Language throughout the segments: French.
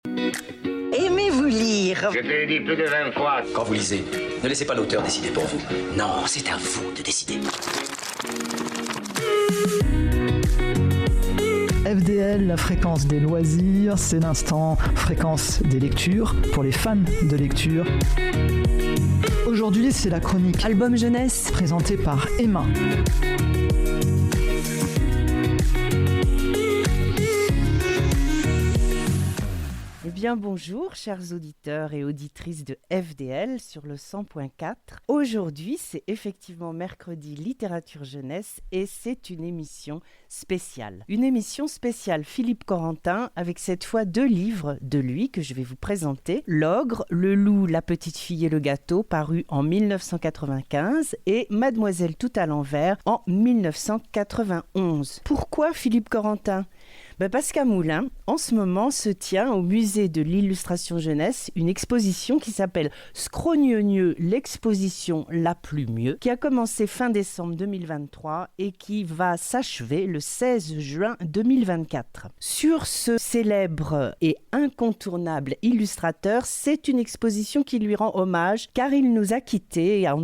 Aimez-vous lire? Je te l'ai dit plus de 20 fois. Quand vous lisez, ne laissez pas l'auteur décider pour vous. Non, c'est à vous de décider. FDL, la fréquence des loisirs, c'est l'instant fréquence des lectures pour les fans de lecture. Aujourd'hui, c'est la chronique Album Jeunesse présentée par Emma. Eh bien bonjour chers auditeurs et auditrices de FDL sur le 100.4. Aujourd'hui c'est effectivement mercredi littérature jeunesse et c'est une émission spéciale. Une émission spéciale Philippe Corentin avec cette fois 2 livres de lui que je vais vous présenter. L'ogre, le loup, la petite fille et le gâteau paru en 1995 et Mademoiselle tout à l'envers en 1991. Pourquoi Philippe Corentin ? Parce qu'à Moulins, en ce moment, se tient au musée de l'illustration jeunesse une exposition qui s'appelle Scrogneux, l'exposition la plus mieux, qui a commencé fin décembre 2023 et qui va s'achever le 16 juin 2024. Sur ce célèbre et incontournable illustrateur, c'est une exposition qui lui rend hommage car il nous a quittés en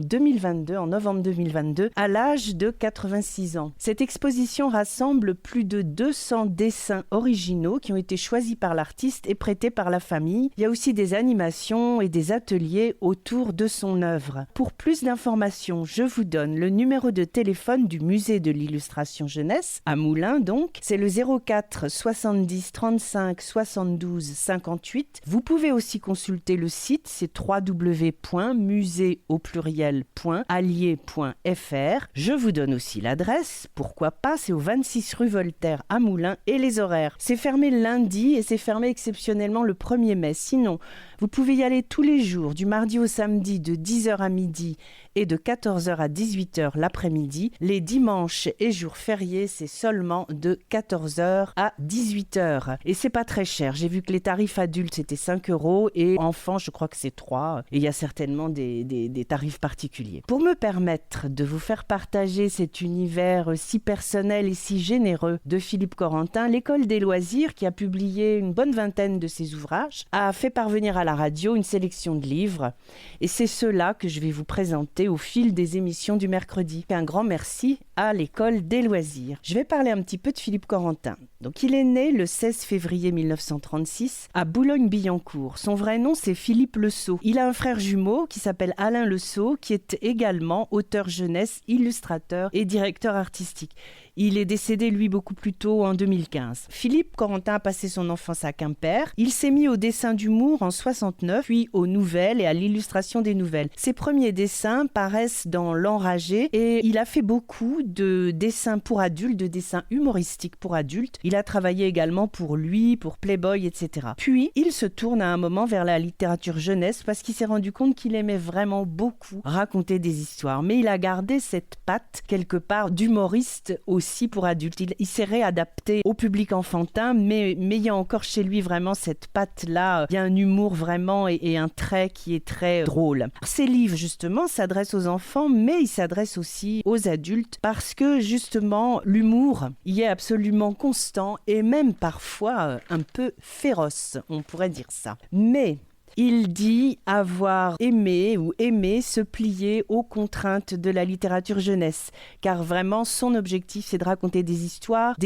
novembre 2022, à l'âge de 86 ans. Cette exposition rassemble plus de 200 dessins originaux qui ont été choisis par l'artiste et prêtés par la famille. Il y a aussi des animations et des ateliers autour de son œuvre. Pour plus d'informations, je vous donne le numéro de téléphone du musée de l'illustration jeunesse, à Moulins donc. C'est le 04 70 35 72 58. Vous pouvez aussi consulter le site, c'est www.musée.allier.fr. Je vous donne aussi l'adresse, pourquoi pas, c'est au 26 rue Voltaire à Moulins et les horaires. C'est fermé le lundi et c'est fermé exceptionnellement le 1er mai. Sinon, vous pouvez y aller tous les jours, du mardi au samedi, de 10h à midi et de 14h à 18h l'après-midi. Les dimanches et jours fériés, c'est seulement de 14h à 18h. Et c'est pas très cher. J'ai vu que les tarifs adultes, c'était 5 € et enfants, je crois que c'est 3. Et il y a certainement des tarifs particuliers. Pour me permettre de vous faire partager cet univers si personnel et si généreux de Philippe Corentin, l'École des loisirs, qui a publié une bonne vingtaine de ses ouvrages, a fait parvenir à la radio une sélection de livres. Et c'est ceux-là que je vais vous présenter au fil des émissions du mercredi. Un grand merci à l'École des loisirs. Je vais parler un petit peu de Philippe Corentin. Donc il est né le 16 février 1936 à Boulogne-Billancourt. Son vrai nom c'est Philippe Lesault. Il a un frère jumeau qui s'appelle Alain Lesault, qui est également auteur jeunesse, illustrateur et directeur artistique. Il est décédé, lui, beaucoup plus tôt, en 2015. Philippe Corentin a passé son enfance à Quimper. Il s'est mis au dessin d'humour en 69, puis aux nouvelles et à l'illustration des nouvelles. Ses premiers dessins paraissent dans L'Enragé et il a fait beaucoup de dessins pour adultes, de dessins humoristiques pour adultes. Il a travaillé également pour lui, pour Playboy, etc. Puis, il se tourne à un moment vers la littérature jeunesse parce qu'il s'est rendu compte qu'il aimait vraiment beaucoup raconter des histoires. Mais il a gardé cette patte, quelque part, d'humoriste aussi pour adultes. Il s'est réadapté au public enfantin, mais il y a encore chez lui vraiment cette patte-là. Il y a un humour vraiment et un trait qui est très drôle. Ces livres, justement, s'adressent aux enfants, mais ils s'adressent aussi aux adultes parce que, justement, l'humour y est absolument constant et même parfois un peu féroce, on pourrait dire ça. Mais il dit avoir aimé ou aimer se plier aux contraintes de la littérature jeunesse, car vraiment son objectif c'est de raconter des histoires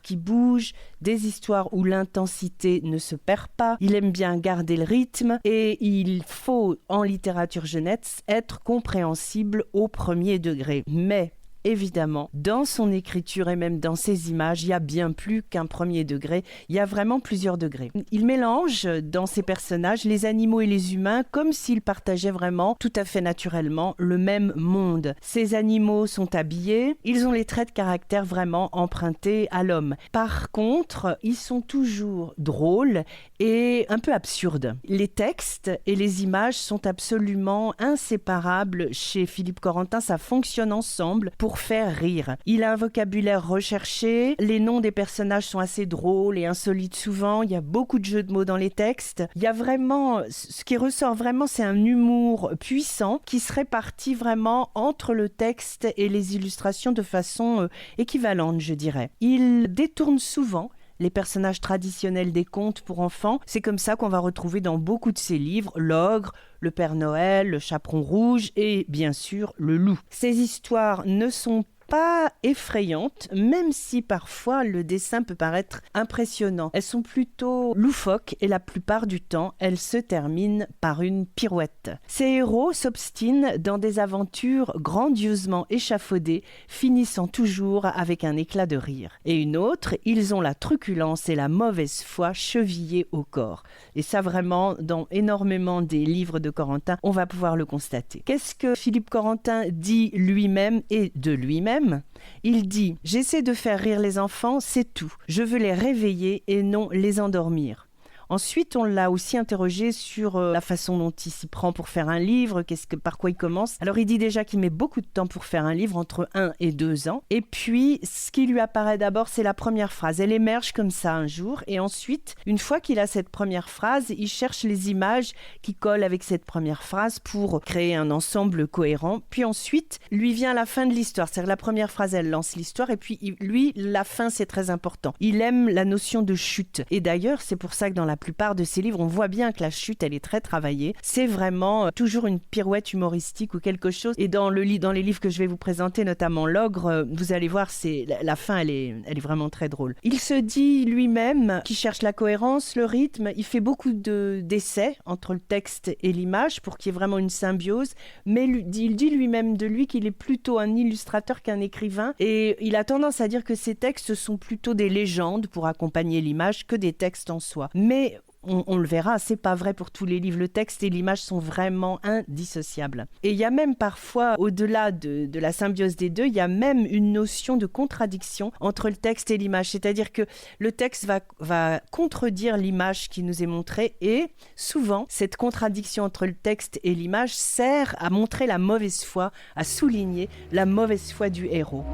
qui bougent, des histoires où l'intensité ne se perd pas. Il aime bien garder le rythme et il faut en littérature jeunesse être compréhensible au premier degré. Mais évidemment, dans son écriture et même dans ses images, il y a bien plus qu'un premier degré, il y a vraiment plusieurs degrés. Il mélange dans ses personnages les animaux et les humains comme s'ils partageaient vraiment tout à fait naturellement le même monde. Ces animaux sont habillés, ils ont les traits de caractère vraiment empruntés à l'homme. Par contre, ils sont toujours drôles et un peu absurdes. Les textes et les images sont absolument inséparables chez Philippe Corentin, ça fonctionne ensemble pour faire rire. Il a un vocabulaire recherché, les noms des personnages sont assez drôles et insolites souvent, il y a beaucoup de jeux de mots dans les textes. Il y a vraiment, ce qui ressort vraiment, c'est un humour puissant qui se répartit vraiment entre le texte et les illustrations de façon équivalente, je dirais. Il détourne souvent les personnages traditionnels des contes pour enfants. C'est comme ça qu'on va retrouver dans beaucoup de ses livres l'ogre, le Père Noël, le chaperon rouge et bien sûr le loup. Ces histoires ne sont pas effrayantes, même si parfois le dessin peut paraître impressionnant. Elles sont plutôt loufoques et la plupart du temps, elles se terminent par une pirouette. Ces héros s'obstinent dans des aventures grandiosement échafaudées, finissant toujours avec un éclat de rire. Et une autre, ils ont la truculence et la mauvaise foi chevillées au corps. Et ça vraiment, dans énormément des livres de Corentin, on va pouvoir le constater. Qu'est-ce que Philippe Corentin dit lui-même et de lui-même ? Il dit « J'essaie de faire rire les enfants, c'est tout. Je veux les réveiller et non les endormir. » Ensuite, on l'a aussi interrogé sur la façon dont il s'y prend pour faire un livre, par quoi il commence. Alors, il dit déjà qu'il met beaucoup de temps pour faire un livre, entre 1 et 2 ans. Et puis, ce qui lui apparaît d'abord, c'est la première phrase. Elle émerge comme ça un jour. Et ensuite, une fois qu'il a cette première phrase, il cherche les images qui collent avec cette première phrase pour créer un ensemble cohérent. Puis ensuite, lui vient la fin de l'histoire. C'est-à-dire la première phrase, elle lance l'histoire. Et puis, lui, la fin, c'est très important. Il aime la notion de chute. Et d'ailleurs, c'est pour ça que dans la plupart de ses livres, on voit bien que la chute, elle est très travaillée. C'est vraiment toujours une pirouette humoristique ou quelque chose. Et dans les livres que je vais vous présenter, notamment L'Ogre, vous allez voir, la fin, elle est vraiment très drôle. Il se dit lui-même qu'il cherche la cohérence, le rythme. Il fait beaucoup d'essais entre le texte et l'image pour qu'il y ait vraiment une symbiose. Mais il dit lui-même de lui qu'il est plutôt un illustrateur qu'un écrivain. Et il a tendance à dire que ses textes sont plutôt des légendes pour accompagner l'image que des textes en soi. Mais on le verra, c'est pas vrai pour tous les livres. Le texte et l'image sont vraiment indissociables. Et il y a même parfois, au-delà de la symbiose des deux, il y a même une notion de contradiction entre le texte et l'image. C'est-à-dire que le texte va contredire l'image qui nous est montrée et souvent, cette contradiction entre le texte et l'image sert à montrer la mauvaise foi, à souligner la mauvaise foi du héros.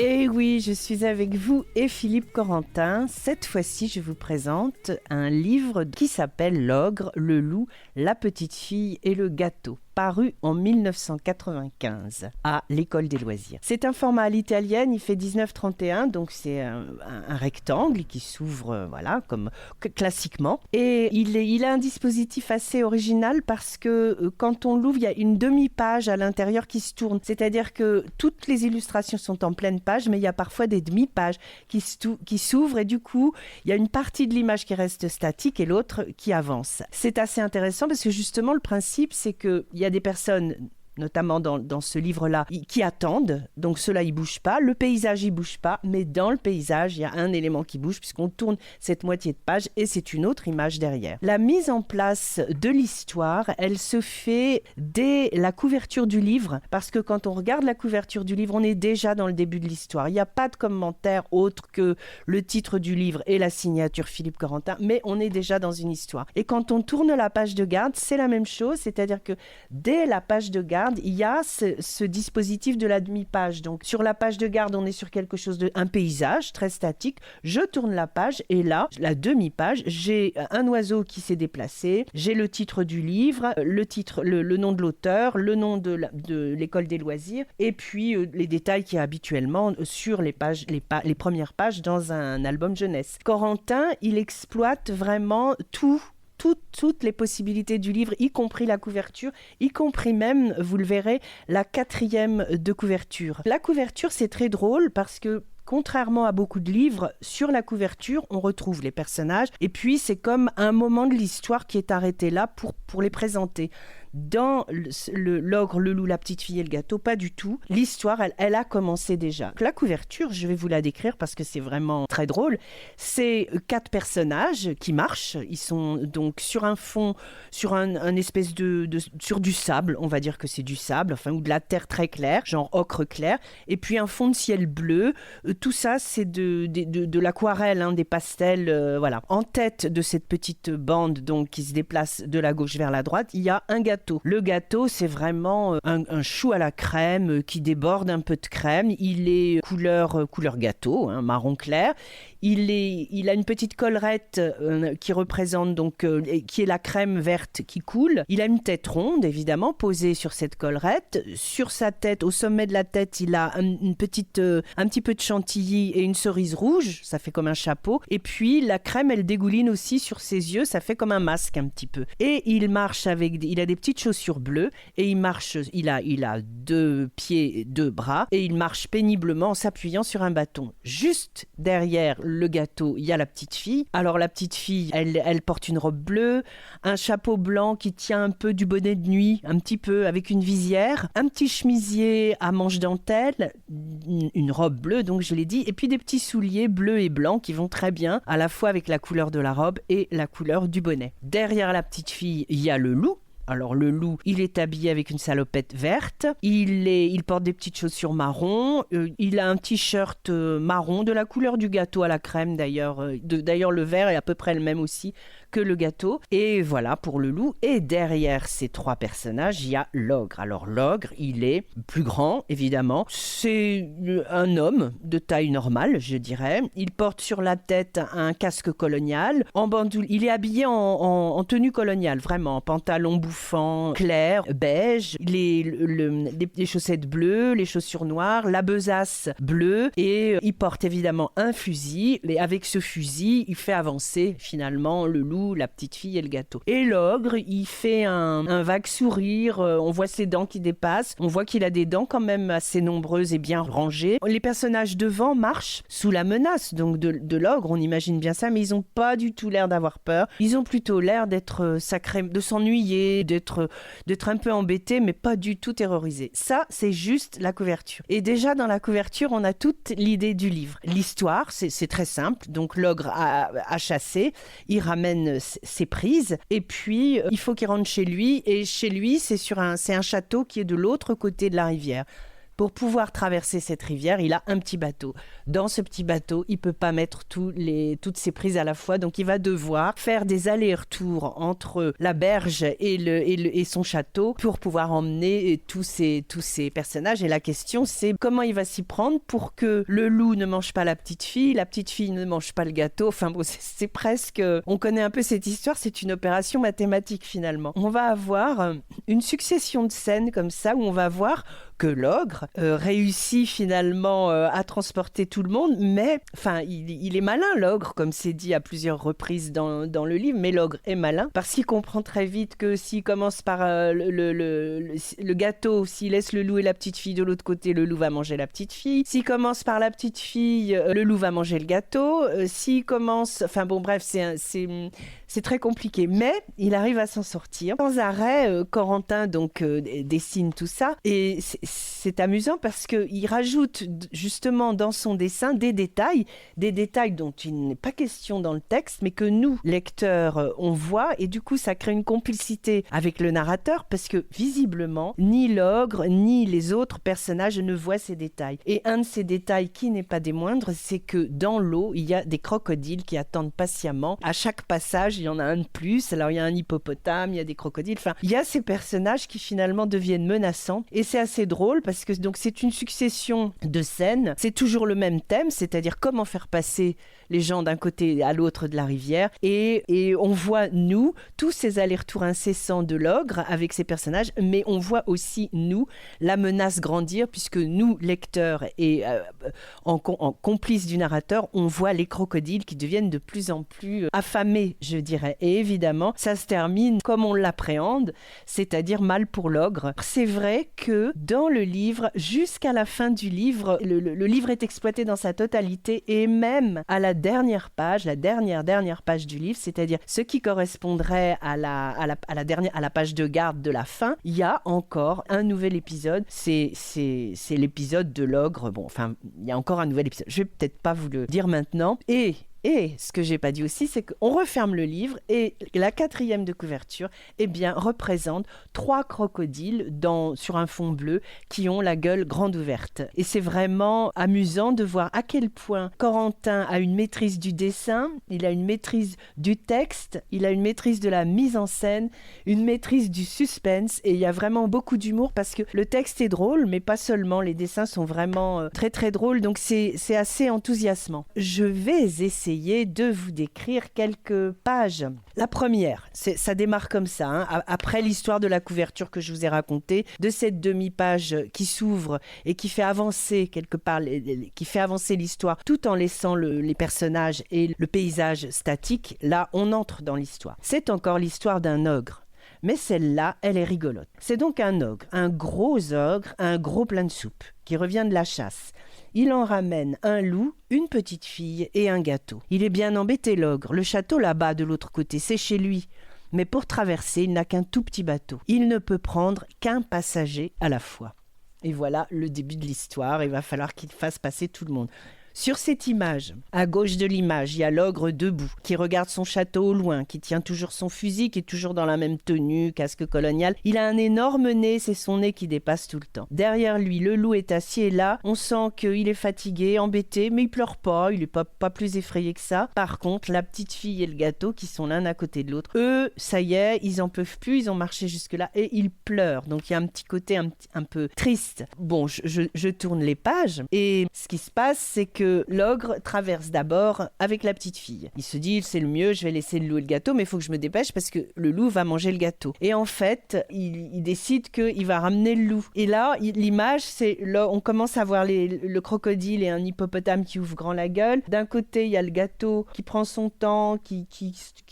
Et oui, je suis avec vous et Philippe Corentin. Cette fois-ci, je vous présente un livre qui s'appelle L'Ogre, le loup, la petite fille et le gâteau, paru en 1995 à l'École des loisirs. C'est un format à l'italienne, il fait 19,31, donc c'est un rectangle qui s'ouvre, comme classiquement. Et il a un dispositif assez original parce que quand on l'ouvre, il y a une demi-page à l'intérieur qui se tourne. C'est-à-dire que toutes les illustrations sont en pleine page, mais il y a parfois des demi-pages qui s'ouvrent et du coup, il y a une partie de l'image qui reste statique et l'autre qui avance. C'est assez intéressant parce que justement, le principe, c'est qu'il y a des personnes, notamment dans ce livre-là, qui attendent. Donc ceux-là, ils ne bougent pas. Le paysage, il ne bouge pas. Mais dans le paysage, il y a un élément qui bouge puisqu'on tourne cette moitié de page et c'est une autre image derrière. La mise en place de l'histoire, elle se fait dès la couverture du livre parce que quand on regarde la couverture du livre, on est déjà dans le début de l'histoire. Il n'y a pas de commentaire autre que le titre du livre et la signature Philippe Corentin, mais on est déjà dans une histoire. Et quand on tourne la page de garde, c'est la même chose, c'est-à-dire que dès la page de garde, il y a ce dispositif de la demi-page. Donc, sur la page de garde, on est sur quelque chose un paysage très statique. Je tourne la page et là, la demi-page, j'ai un oiseau qui s'est déplacé, j'ai le titre du livre, le nom de l'auteur, le nom de l'école des loisirs et puis les détails qu'il y a habituellement sur les premières pages dans un album jeunesse. Corentin, il exploite vraiment toutes les possibilités du livre, y compris la couverture, y compris même, vous le verrez, la 4e de couverture. La couverture, c'est très drôle parce que contrairement à beaucoup de livres, sur la couverture, on retrouve les personnages et puis c'est comme un moment de l'histoire qui est arrêté là pour les présenter. Dans l'ogre, le loup, la petite fille et le gâteau, pas du tout. L'histoire, elle a commencé déjà. La couverture, je vais vous la décrire parce que c'est vraiment très drôle. C'est 4 personnages qui marchent. Ils sont donc sur un fond, sur un espèce sur du sable. On va dire que c'est du sable, ou de la terre très claire, genre ocre clair. Et puis un fond de ciel bleu. Tout ça, c'est de l'aquarelle, des pastels, voilà. En tête de cette petite bande donc qui se déplace de la gauche vers la droite, il y a un gâteau. Le gâteau, c'est vraiment un chou à la crème qui déborde un peu de crème. Il est couleur gâteau, marron clair. il a une petite collerette qui représente donc qui est la crème verte qui coule. Il a une tête ronde évidemment posée sur cette collerette. Sur sa tête, au sommet de la tête, il a un petit peu de chantilly et une cerise rouge. Ça fait comme un chapeau. Et puis la crème, elle dégouline aussi sur ses yeux. Ça fait comme un masque un petit peu. Et il a des petites chaussures bleues et il a 2 pieds, 2 bras et il marche péniblement en s'appuyant sur un bâton. Juste derrière le gâteau, il y a la petite fille. Alors la petite fille, elle porte une robe bleue, un chapeau blanc qui tient un peu du bonnet de nuit, un petit peu avec une visière, un petit chemisier à manches dentelle, une robe bleue donc je l'ai dit, et puis des petits souliers bleus et blancs qui vont très bien à la fois avec la couleur de la robe et la couleur du bonnet. Derrière la petite fille, il y a le loup. Alors le loup, il est habillé avec une salopette verte, il porte des petites chaussures marron, il a un t-shirt marron de la couleur du gâteau à la crème d'ailleurs. D'ailleurs le vert est à peu près le même aussi que le gâteau. Et voilà pour le loup. Et derrière ces 3 personnages, il y a l'ogre. Alors l'ogre, il est plus grand évidemment. C'est un homme de taille normale, je dirais. Il porte sur la tête un casque colonial, en bandoule. Il est habillé en tenue coloniale, vraiment, en pantalon bouffant, clair, beige, les chaussettes bleues, les chaussures noires, la besace bleue, et il porte évidemment un fusil. Et avec ce fusil, il fait avancer finalement le loup, la petite fille et le gâteau. Et l'ogre, il fait un vague sourire, on voit ses dents qui dépassent, on voit qu'il a des dents quand même assez nombreuses et bien rangées. Les personnages devant marchent sous la menace donc de l'ogre, on imagine bien ça, mais ils n'ont pas du tout l'air d'avoir peur. Ils ont plutôt l'air d'être de s'ennuyer, d'être un peu embêtés, mais pas du tout terrorisés. Ça, c'est juste la couverture. Et déjà, dans la couverture, on a toute l'idée du livre. L'histoire, c'est très simple. Donc, l'ogre a chassé, il ramène ses prises, et puis il faut qu'il rentre chez lui, et chez lui, c'est un château qui est de l'autre côté de la rivière. Pour pouvoir traverser cette rivière, il a un petit bateau. Dans ce petit bateau, il ne peut pas mettre toutes ses prises à la fois, donc il va devoir faire des allers-retours entre la berge et son château pour pouvoir emmener tous ces personnages. Et la question, c'est comment il va s'y prendre pour que le loup ne mange pas la petite fille ne mange pas le gâteau. Enfin bon, c'est presque... On connaît un peu cette histoire, c'est une opération mathématique finalement. On va avoir une succession de scènes comme ça où on va voir que l'ogre réussit finalement à transporter tout le monde, mais enfin il est malin l'ogre, comme c'est dit à plusieurs reprises dans le livre, mais l'ogre est malin parce qu'il comprend très vite que s'il commence par le gâteau, s'il laisse le loup et la petite fille de l'autre côté, le loup va manger la petite fille. S'il commence par la petite fille, le loup va manger le gâteau. S'il commence... Enfin bon, bref, c'est très compliqué, mais il arrive à s'en sortir. Sans arrêt, Corentin donc dessine tout ça, et c'est amusant parce qu'il rajoute justement dans son dessin des détails dont il n'est pas question dans le texte, mais que nous, lecteurs, on voit, et du coup ça crée une complicité avec le narrateur parce que visiblement, ni l'ogre, ni les autres personnages ne voient ces détails. Et un de ces détails qui n'est pas des moindres, c'est que dans l'eau, il y a des crocodiles qui attendent patiemment. À chaque passage, il y en a un de plus. Alors il y a un hippopotame, il y a des crocodiles, enfin, il y a ces personnages qui finalement deviennent menaçants, et c'est assez drôle parce que donc c'est une succession de scènes, c'est toujours le même thème, c'est-à-dire comment faire passer les gens d'un côté à l'autre de la rivière, et on voit nous tous ces allers-retours incessants de l'ogre avec ces personnages, mais on voit aussi nous la menace grandir puisque nous lecteurs et en complices du narrateur, on voit les crocodiles qui deviennent de plus en plus affamés, je dirais, et évidemment ça se termine comme on l'appréhende, c'est-à-dire mal pour l'ogre. C'est vrai que dans le livre, jusqu'à la fin du livre, le livre est exploité dans sa totalité, et même à la dernière page, la dernière page du livre, c'est-à-dire ce qui correspondrait à la page de garde de la fin, il y a encore un nouvel épisode, c'est l'épisode de l'ogre. Bon, enfin, il y a encore un nouvel épisode, je vais peut-être pas vous le dire maintenant, et Et ce que j'ai pas dit aussi, c'est qu'on referme le livre et la 4e de couverture, représente 3 crocodiles sur un fond bleu qui ont la gueule grande ouverte. Et c'est vraiment amusant de voir à quel point Corentin a une maîtrise du dessin, il a une maîtrise du texte, il a une maîtrise de la mise en scène, une maîtrise du suspense, et il y a vraiment beaucoup d'humour parce que le texte est drôle, mais pas seulement, les dessins sont vraiment très très drôles, donc c'est assez enthousiasmant. Je vais essayer de vous décrire quelques pages. La première, ça démarre comme ça, hein, après l'histoire de la couverture que je vous ai racontée, de cette demi-page qui s'ouvre et qui fait avancer quelque part, qui fait avancer l'histoire tout en laissant les personnages et le paysage statique. Là, on entre dans l'histoire. C'est encore l'histoire d'un ogre. Mais celle-là, elle est rigolote. C'est donc un ogre, un gros ogre, un gros plein de soupe, qui revient de la chasse. Il en ramène un loup, une petite fille et un gâteau. Il est bien embêté, l'ogre. Le château là-bas, de l'autre côté, c'est chez lui. Mais pour traverser, il n'a qu'un tout petit bateau. Il ne peut prendre qu'un passager à la fois. Et voilà le début de l'histoire. Il va falloir qu'il fasse passer tout le monde. Sur cette image, à gauche de l'image, il y a l'ogre debout, qui regarde son château au loin, qui tient toujours son fusil, qui est toujours dans la même tenue, casque colonial. Il a un énorme nez, c'est son nez qui dépasse tout le temps. Derrière lui, le loup est assis et là, on sent qu'il est fatigué, embêté, mais il pleure pas, il est pas plus effrayé que ça. Par contre, la petite fille et le gâteau, qui sont l'un à côté de l'autre, eux, ça y est, ils en peuvent plus, ils ont marché jusque-là et ils pleurent. Donc il y a un petit côté un peu triste. Bon, je tourne les pages et ce qui se passe, c'est que l'ogre traverse d'abord avec la petite fille. Il se dit, c'est le mieux, je vais laisser le loup et le gâteau, mais il faut que je me dépêche parce que le loup va manger le gâteau. Et en fait, il décide qu'il va ramener le loup. Et là, l'image, c'est là, on commence à voir le crocodile et un hippopotame qui ouvre grand la gueule. D'un côté, il y a le gâteau qui prend son temps, qui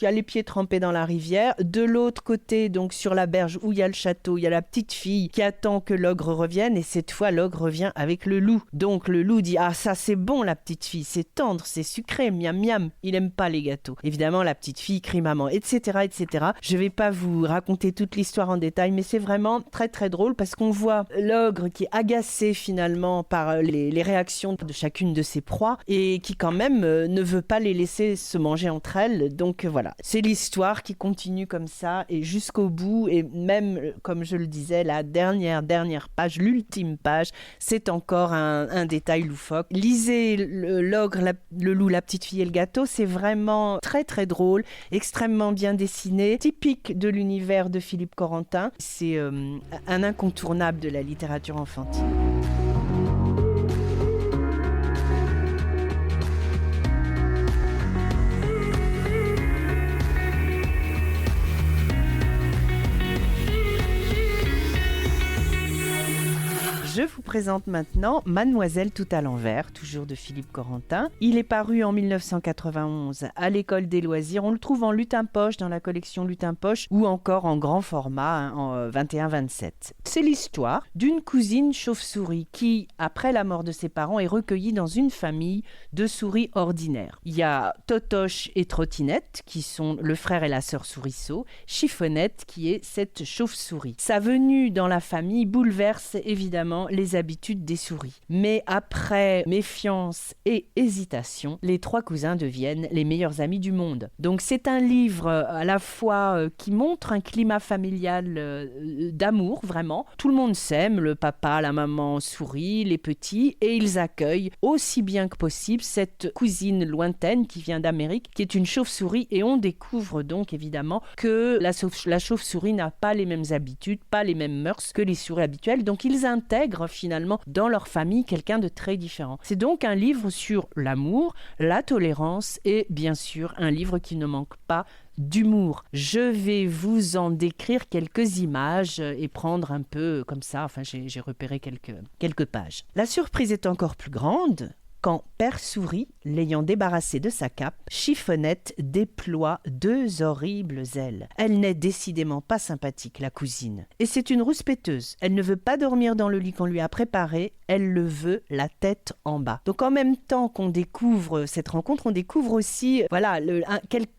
a les pieds trempés dans la rivière. De l'autre côté, donc sur la berge où il y a le château, il y a la petite fille qui attend que l'ogre revienne. Et cette fois, l'ogre revient avec le loup. Donc le loup dit, ah ça c'est bon la petite fille, c'est tendre, c'est sucré, miam miam. Il aime pas les gâteaux. Évidemment, la petite fille crie maman, etc., etc. Je vais pas vous raconter toute l'histoire en détail, mais c'est vraiment très très drôle parce qu'on voit l'ogre qui est agacé finalement par les réactions de chacune de ses proies et qui quand même ne veut pas les laisser se manger entre elles. Donc voilà, c'est l'histoire qui continue comme ça et jusqu'au bout, et même comme je le disais, la dernière page, l'ultime page, c'est encore un détail loufoque. Lisez l'ogre, le loup, la petite fille et le gâteau, c'est vraiment très très drôle, extrêmement bien dessiné, typique de l'univers de Philippe Corentin. C'est un incontournable de la littérature enfantine. Je vous présente maintenant Mademoiselle tout à l'envers, toujours de Philippe Corentin. Il est paru en 1991 à l'École des loisirs. On le trouve en lutin-poche, dans la collection lutin-poche, ou encore en grand format, en 21-27. C'est l'histoire d'une cousine chauve-souris qui, après la mort de ses parents, est recueillie dans une famille de souris ordinaires. Il y a Totoche et Trottinette, qui sont le frère et la sœur Souriceau, Chiffonnette, qui est cette chauve-souris. Sa venue dans la famille bouleverse évidemment les habitudes des souris. Mais après méfiance et hésitation, les 3 cousins deviennent les meilleurs amis du monde. Donc c'est un livre à la fois qui montre un climat familial d'amour, vraiment. Tout le monde s'aime, le papa, la maman souris, les petits, et ils accueillent aussi bien que possible cette cousine lointaine qui vient d'Amérique, qui est une chauve-souris, et on découvre donc évidemment que la chauve-souris n'a pas les mêmes habitudes, pas les mêmes mœurs que les souris habituelles, donc ils intègrent finalement dans leur famille quelqu'un de très différent. C'est donc un livre sur l'amour, la tolérance et bien sûr un livre qui ne manque pas d'humour. Je vais vous en décrire quelques images et prendre un peu comme ça, enfin j'ai repéré quelques pages. La surprise est encore plus grande quand Père Souris, l'ayant débarrassé de sa cape, Chiffonnette déploie 2 horribles ailes. Elle n'est décidément pas sympathique, la cousine. Et c'est une rouspéteuse. Elle ne veut pas dormir dans le lit qu'on lui a préparé, elle le veut la tête en bas. Donc en même temps qu'on découvre cette rencontre, on découvre aussi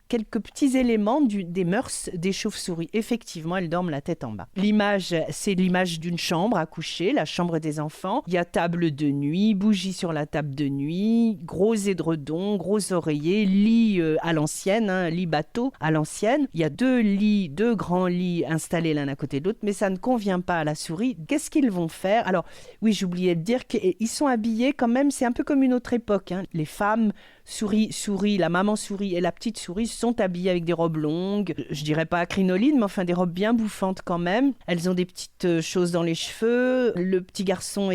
quelques petits éléments des mœurs des chauves-souris. Effectivement, elles dorment la tête en bas. L'image, c'est l'image d'une chambre à coucher, la chambre des enfants. Il y a table de nuit, bougie sur la table de nuit, gros édredon, gros oreiller, lit à l'ancienne, lit bateau à l'ancienne. Il y a deux grands lits installés l'un à côté de l'autre, mais ça ne convient pas à la souris. Qu'est-ce qu'ils vont faire? Alors, oui, j'oubliais de dire qu'ils sont habillés quand même, c'est un peu comme une autre époque. Les femmes souris, la maman souris et la petite souris sont habillées avec des robes longues, je dirais pas à crinoline, mais enfin des robes bien bouffantes quand même. Elles ont des petites choses dans les cheveux. Le petit garçon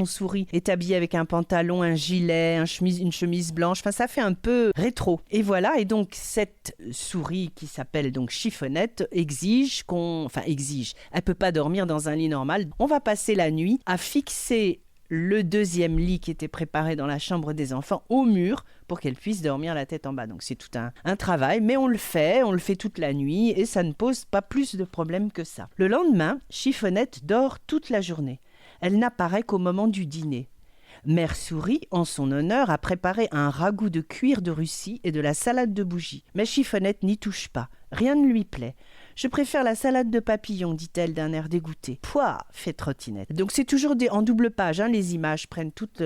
souris est habillé avec un pantalon, un gilet, une chemise blanche. Enfin, ça fait un peu rétro. Et voilà, et donc cette souris qui s'appelle donc Chiffonnette exige. Elle peut pas dormir dans un lit normal. On va passer la nuit à fixer le deuxième lit qui était préparé dans la chambre des enfants au mur pour qu'elle puisse dormir la tête en bas. Donc c'est tout un travail, mais on le fait toute la nuit et ça ne pose pas plus de problèmes que ça. Le lendemain, Chiffonnette dort toute la journée. Elle n'apparaît qu'au moment du dîner. Mère Souris, en son honneur, a préparé un ragoût de cuir de Russie et de la salade de bougie. Mais Chiffonnette n'y touche pas. Rien ne lui plaît. « Je préfère la salade de papillon, dit-elle d'un air dégoûté. »« Pouah !» fait Trottinette. Donc c'est toujours en double page, les images prennent toute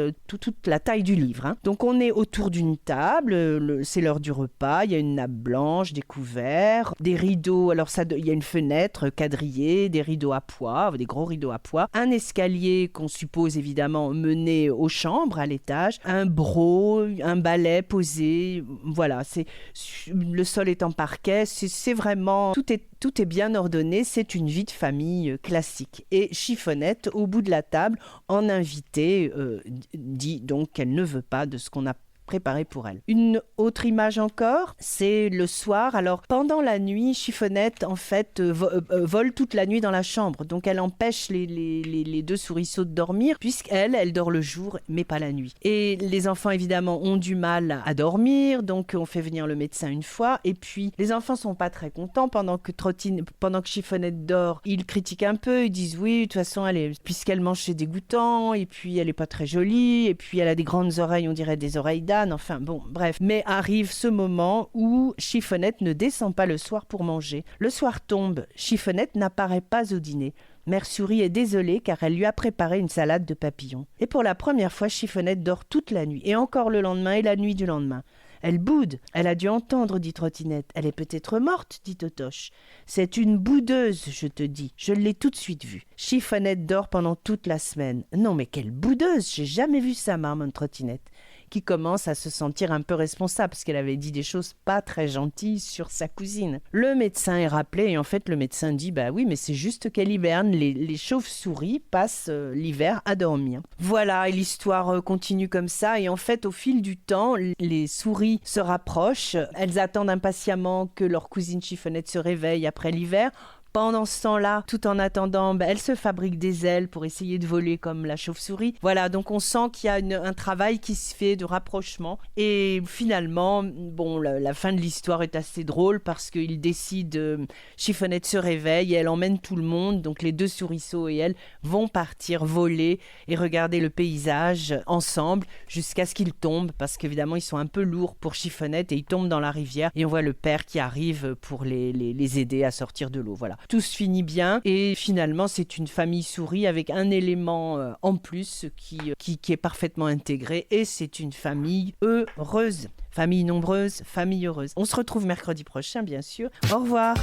la taille du livre. Donc on est autour d'une table, c'est l'heure du repas, il y a une nappe blanche, des couverts, des rideaux, alors il y a une fenêtre quadrillée, des rideaux à pois, des gros rideaux à pois, un escalier qu'on suppose évidemment mener aux chambres, à l'étage, un broc, un balai posé, voilà, le sol est en parquet, c'est vraiment, tout est bien ordonné, c'est une vie de famille classique. Et Chiffonnette, au bout de la table, en invitée, dit donc qu'elle ne veut pas de ce qu'on a préparé pour elle. Une autre image encore, c'est le soir. Alors, pendant la nuit, Chiffonnette, en fait, vole toute la nuit dans la chambre. Donc, elle empêche les deux souriceaux de dormir, puisqu'elle dort le jour, mais pas la nuit. Et les enfants, évidemment, ont du mal à dormir, donc on fait venir le médecin une fois. Et puis, les enfants sont pas très contents pendant que Chiffonnette dort. Ils critiquent un peu, ils disent oui, de toute façon, puisqu'elle mange, c'est dégoûtant, et puis elle est pas très jolie, et puis elle a des grandes oreilles, on dirait des oreilles d'âne. Enfin bon, bref. Mais arrive ce moment où Chiffonnette ne descend pas le soir pour manger. Le soir tombe, Chiffonnette n'apparaît pas au dîner. Mère Souris est désolée car elle lui a préparé une salade de papillons. Et pour la première fois, Chiffonnette dort toute la nuit, et encore le lendemain et la nuit du lendemain. Elle boude, elle a dû entendre, dit Trottinette. Elle est peut-être morte, dit Totoche. C'est une boudeuse, je te dis. Je l'ai tout de suite vue. Chiffonnette dort pendant toute la semaine. Non, mais quelle boudeuse, j'ai jamais vu ça, marmonne Trottinette, qui commence à se sentir un peu responsable parce qu'elle avait dit des choses pas très gentilles sur sa cousine. Le médecin est rappelé et en fait le médecin dit bah oui mais c'est juste qu'elle hiberne, les chauves-souris passent l'hiver à dormir. Voilà, et l'histoire continue comme ça et en fait au fil du temps les souris se rapprochent, elles attendent impatiemment que leur cousine Chiffonnette se réveille après l'hiver. Pendant ce temps-là, tout en attendant, elle se fabrique des ailes pour essayer de voler comme la chauve-souris. Voilà, donc on sent qu'il y a un travail qui se fait de rapprochement. Et finalement, la fin de l'histoire est assez drôle parce qu'il décide, Chiffonnette se réveille et elle emmène tout le monde. Donc les deux souriceaux et elle vont partir voler et regarder le paysage ensemble jusqu'à ce qu'ils tombent parce qu'évidemment, ils sont un peu lourds pour Chiffonnette et ils tombent dans la rivière. Et on voit le père qui arrive pour les aider à sortir de l'eau. Voilà. Tout se finit bien et finalement c'est une famille souris avec un élément en plus qui est parfaitement intégré et c'est une famille heureuse. Famille nombreuse, famille heureuse. On se retrouve mercredi prochain bien sûr. Au revoir.